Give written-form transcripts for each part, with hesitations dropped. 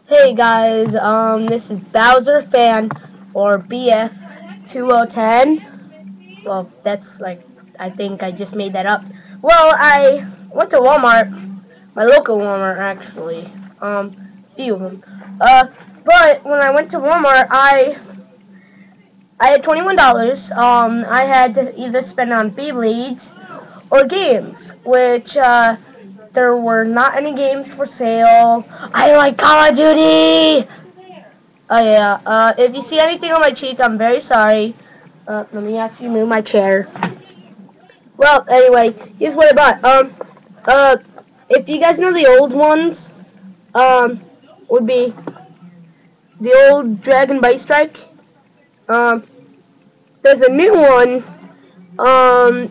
Hey guys, this is Bowser Fan or BF2010. Well, that's like, I think I just made that up. Well, I went to Walmart, my local Walmart actually. Few of them. But when I went to Walmart, I had $21. I had to either spend on beyblades or games, which there were not any games for sale. I like Call of Duty. Oh yeah. If you see anything on my cheek, I'm very sorry. Let me actually move my chair. Well, anyway, here's what I bought. Uh, if you guys know the old ones, would be the old Dragon Bite Strike. Um, there's a new one.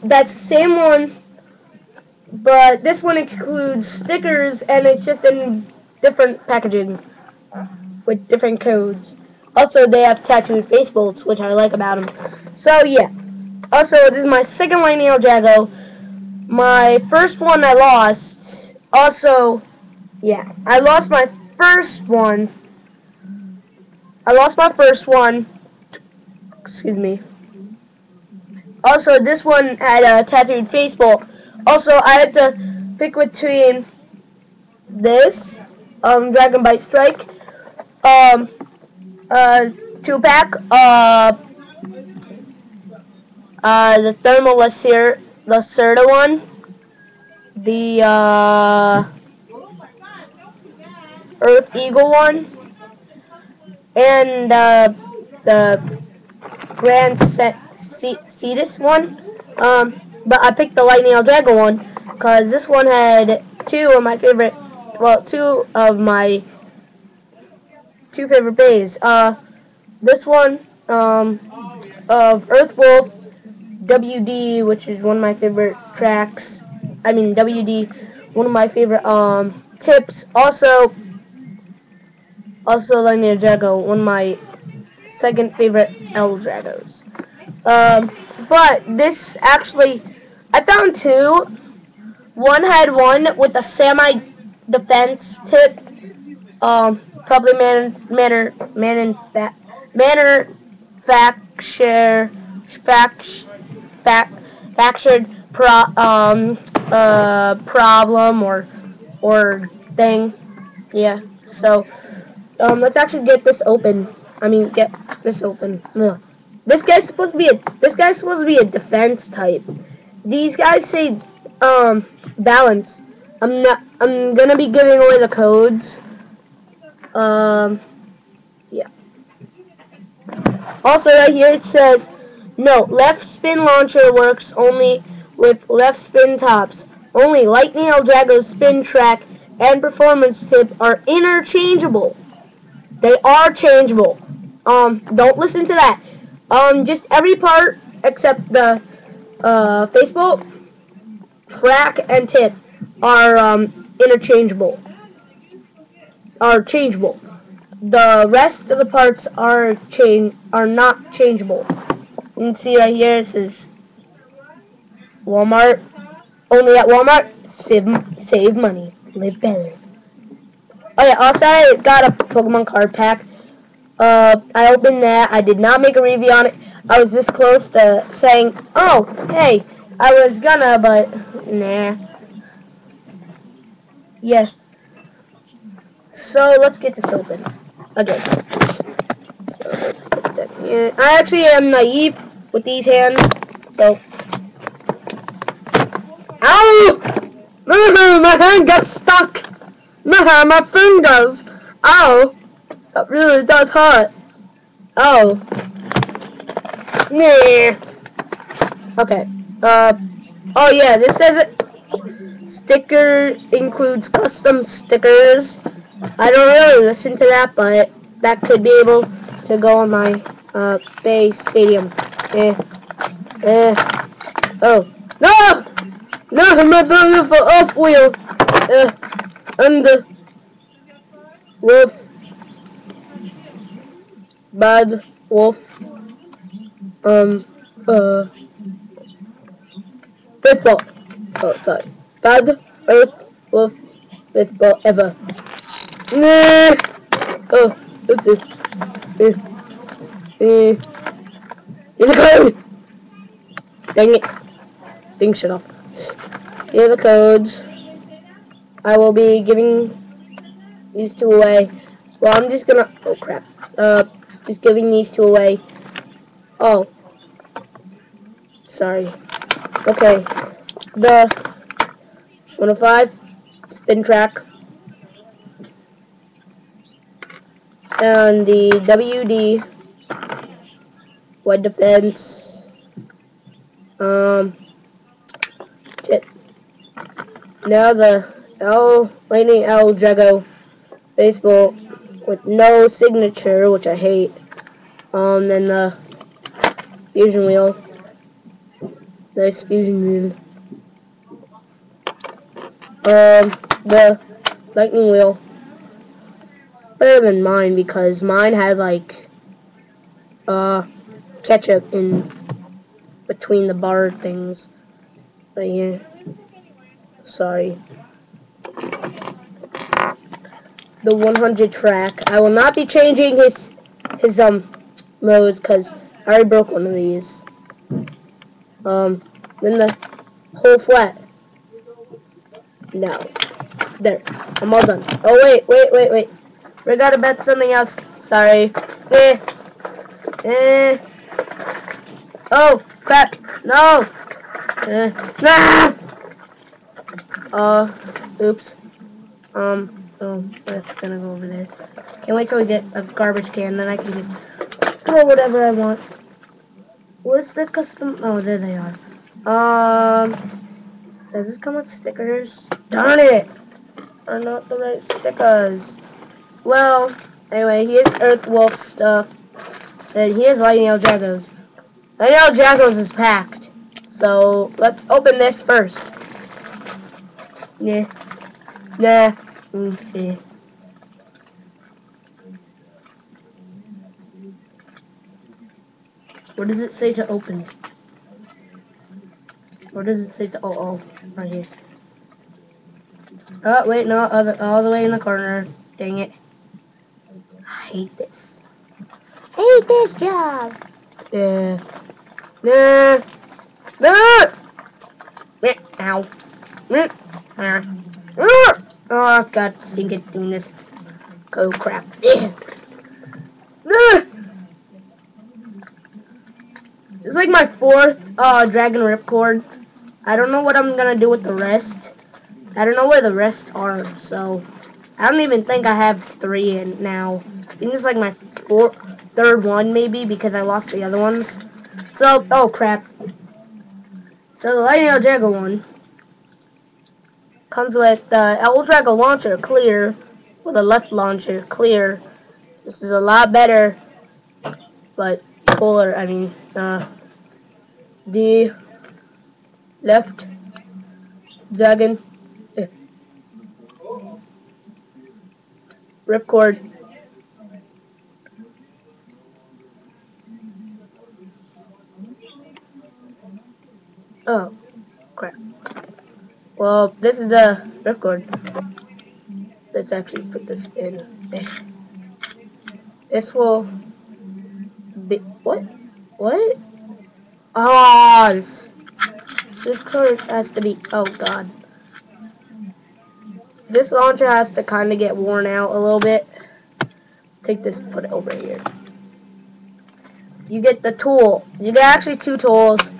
That's the same one, but this one includes stickers, and it's just in different packaging with different codes. Also, they have tattooed face bolts, which I like about them. So yeah. Also, this is my second Lightning Jago. My first one I lost. Also, yeah, I lost my first one. Excuse me. Also, this one had a tattooed face bolt. Also, I had to pick between this Dragon Bite Strike, 2-pack, the Thermal Lacerda one, the Earth Eagle one, and the Grand Cetus one. But I picked the Lightning Drago one because this one had two of my favorite bays. This one of Earth Wolf WD, which is one of my favorite tracks. I mean WD, one of my favorite tips. Also Lightning Drago, one of my second favorite L Dragos. But this actually, I found two. One had one with a semi-defense tip. Probably manufactured problem or thing. Yeah. So let's actually get this open. Get this open. Ugh. This guy's supposed to be a defense type. These guys say balance. I'm gonna be giving away the codes. Yeah. Also right here it says no, left spin launcher works only with left spin tops. Only Lightning Drago's spin track and performance tip are interchangeable. They are changeable. Don't listen to that. Just every part except the face bolt, track, and tip are interchangeable. Are changeable. The rest of the parts are not changeable. You can see right here it says Walmart. Only at Walmart. Save money. Live better. Oh yeah, also I got a Pokemon card pack. I opened that. I did not make a review on it. I was this close to saying, oh, hey, I was gonna, but nah. Yes. So let's get this open again. So let's put that here. I actually am naive with these hands, so. Ow! My hand got stuck. My fingers. Ow! That really does hurt. Oh. Nah. Okay. Oh yeah, this says it. Sticker includes custom stickers. I don't really listen to that, but that could be able to go on my Bay Stadium. Oh. No! No, my beautiful off wheel. And the wolf. Bad wolf. Fifth ball. Oh, sorry. Bad earth wolf. Fifth ball ever. Nah. Oopsie. Here's a code! Dang it. Thing shut off. Here are the codes. I will be giving these two away. Well, I'm just gonna... Oh, crap. Just giving these two away. Oh. Sorry. Okay. The 105 spin track. And the WD wide defense. Tip. Now the Lightning L Drago baseball with no signature, which I hate. Then the fusion wheel. Nice fusion wheel. The lightning wheel. It's better than mine because mine had like ketchup in between the bar things. Right here. Sorry. The 100 track. I will not be changing his modes because I already broke one of these. Then the whole flat. No. There. I'm all done. Oh wait. We gotta bet something else. Sorry. Oh crap. No. Nah. Oops. Oh, that's gonna go over there. Can't wait till we get a garbage can, then I can just throw whatever I want. Where's the custom? Oh, there they are. Does this come with stickers? Darn it! These are not the right stickers. Well, anyway, here's Earth Wolf stuff. And here's Lightning L Dragos. Lightning L Dragos is packed. So, let's open this first. Yeah. Nah. Okay. What does it say to open? What does it say to... Oh, right here. Oh, wait, no, all the way in the corner. Dang it. I hate this. Hate this job. Yeah. Nah. Nah. Ow. Oh, God, stink it doing this. Oh, crap. It's like my fourth Dragon Ripcord. I don't know what I'm gonna do with the rest. I don't know where the rest are, so I don't even think I have 3 in now. I think it's like my third one maybe because I lost the other ones. So, oh crap. So the Lightning L Drago one comes with the L Drago launcher clear with a left launcher clear. This is a lot better, but cooler. I mean, the left dragon ripcord. Oh, crap. Well, this is the ripcord. Let's actually put this in. This will be... What? What? Ah, this ripcord has to be... Oh, God. This launcher has to kind of get worn out a little bit. Take this, put it over here. You get the tool. You get actually 2 tools.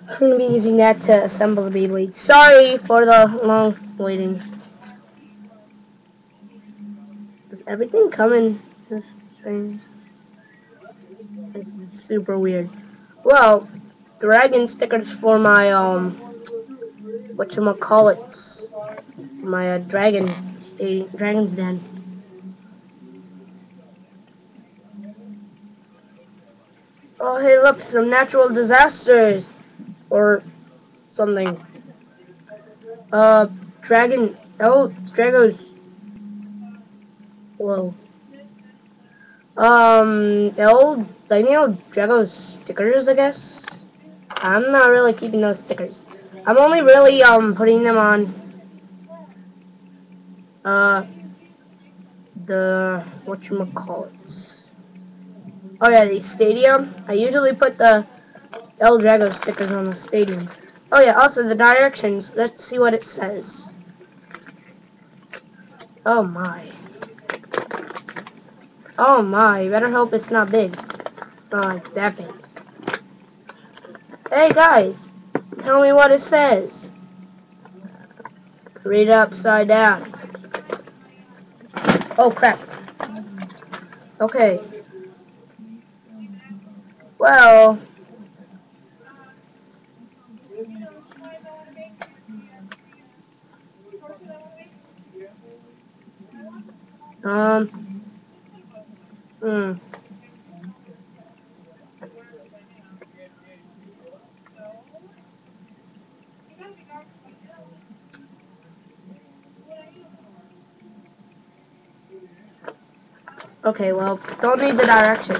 I'm going to be using that to assemble the Beyblade. Sorry for the long waiting. Does everything come in this strange? It's super weird. Well, dragon stickers for my, whatchamacallits. My, Dragon's Den. Oh, hey, look, some natural disasters. Or something. Dragos. Whoa. Lightning L Dragos stickers, I guess. I'm not really keeping those stickers. I'm only really, putting them on, the whatchamacallit. Oh yeah, the stadium. I usually put the El Drago stickers on the stadium. Oh yeah, also the directions. Let's see what it says. Oh my. Oh my, better hope it's not big. Not like that big. Hey guys, tell me what it says. Read it upside down. Oh crap. Okay. Well, um, hmm. Okay, well, don't need the directions.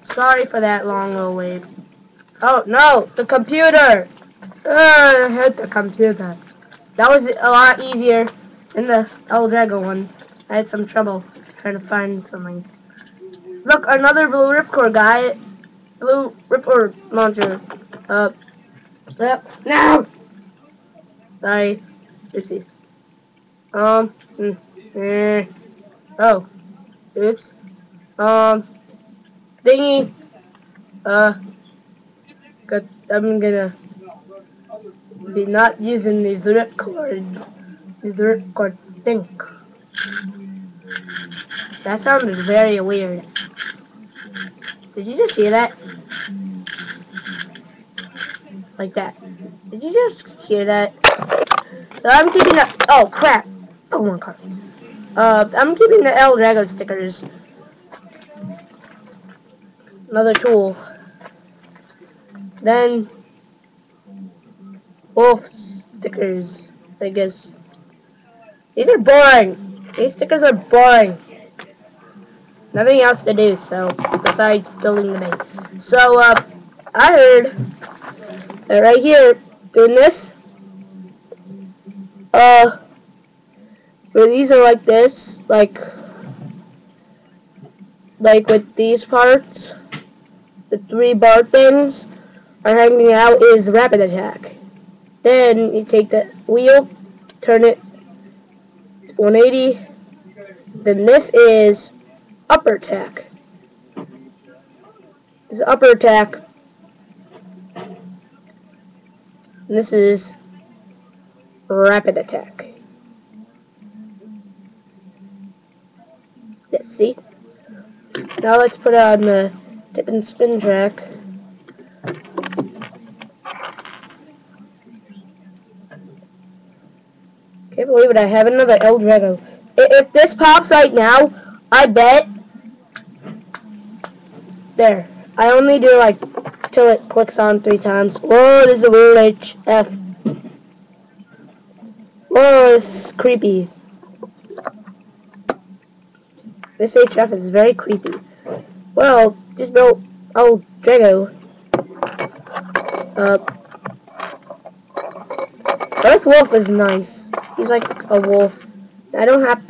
Sorry for that long little wait. Oh no, the computer! I hate the computer. That was a lot easier than the El Drago one. I had some trouble trying to find something. Look, another blue ripcord guy. Blue ripcord launcher. Yep. No! Sorry. Oopsies. Hmm. Oh. Oops. Thingy. Good. I'm gonna be not using these ripcords. These ripcords stink. That sounded very weird. Did you just hear that? Like that. Did you just hear that? So I'm keeping the... Oh, crap. Pokemon cards. I'm keeping the El Drago stickers. Another tool. Then... Wolf stickers, I guess. These are boring. These stickers are boring. Nothing else to do, so... Besides building the base. So, I heard... that right here, doing this... where these are like this, like with these parts, the 3 bar things are hanging out is rapid attack. Then you take the wheel, turn it 180. Then this is upper attack. This is upper attack. And this is rapid attack. Let's see. Now let's put it on the tip and spin track. Can't believe it, I have another El Drago. If this pops right now, I bet... There. I only do like till it clicks on 3 times. Whoa, this is a weird HF. Whoa, this is creepy. This HF is very creepy. Well, just built El Drago. Earth Wolf is nice. He's like a wolf. I don't have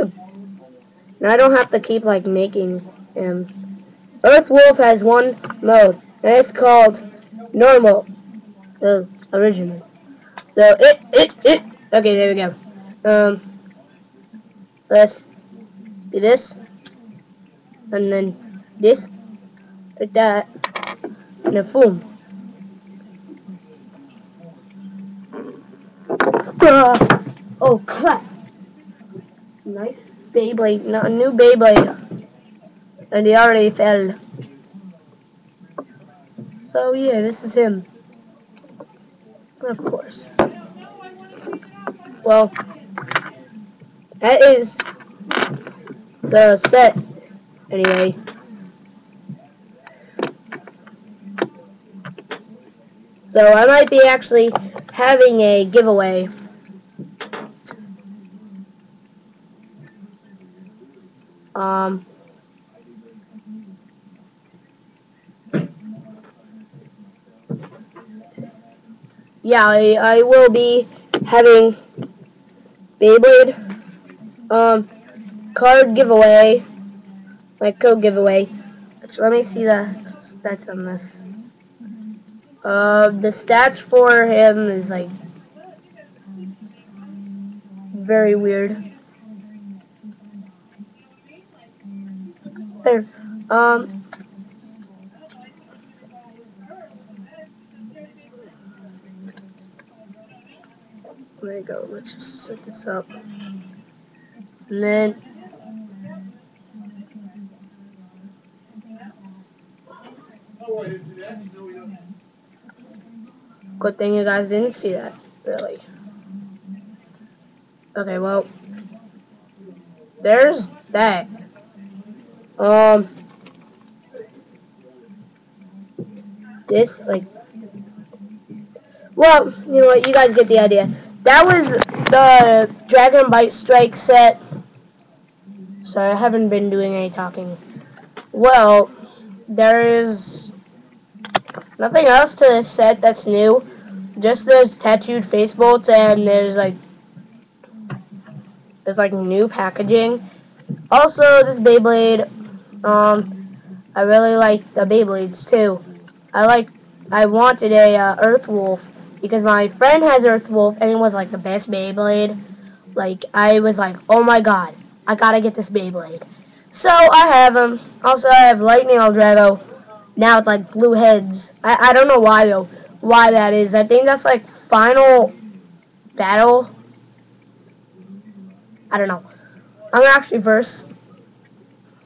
to keep like making him. Earth Wolf has one mode, and it's called normal. Original. So it. Okay, there we go. Let's do this, and then this, like that, and then boom. Oh crap! Nice Beyblade, not a new Beyblade, and he already fell. So yeah, this is him. Of course. Well, that is the set. Anyway. So I might be actually having a giveaway. Yeah, I will be having Beyblade. Um, card giveaway. Like code giveaway. Actually, let me see the stats on this. The stats for him is like very weird. There. There you go. Let's just set this up. And then good thing you guys didn't see that, really. Okay, well, there's that. Um, this, like, well, you know what, you guys get the idea. That was the Dragon Bite Strike set. Sorry, I haven't been doing any talking. Well, there is nothing else to this set that's new. Just there's tattooed face bolts and there's like new packaging. Also, this Beyblade, I really like the Beyblades too. I wanted a Earth Wolf because my friend has Earth Wolf and it was like the best Beyblade. Like I was like, oh my god, I gotta get this Beyblade. So I have him. Also, I have Lightning Eldrago. Now it's like blue heads. I don't know why though. Why that is? I think that's like final battle. I don't know. I'm gonna actually verse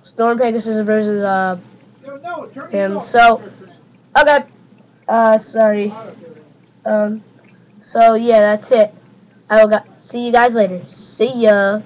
Storm Pegasus versus him. So okay. Sorry. So yeah, that's it. I will see you guys later. See ya.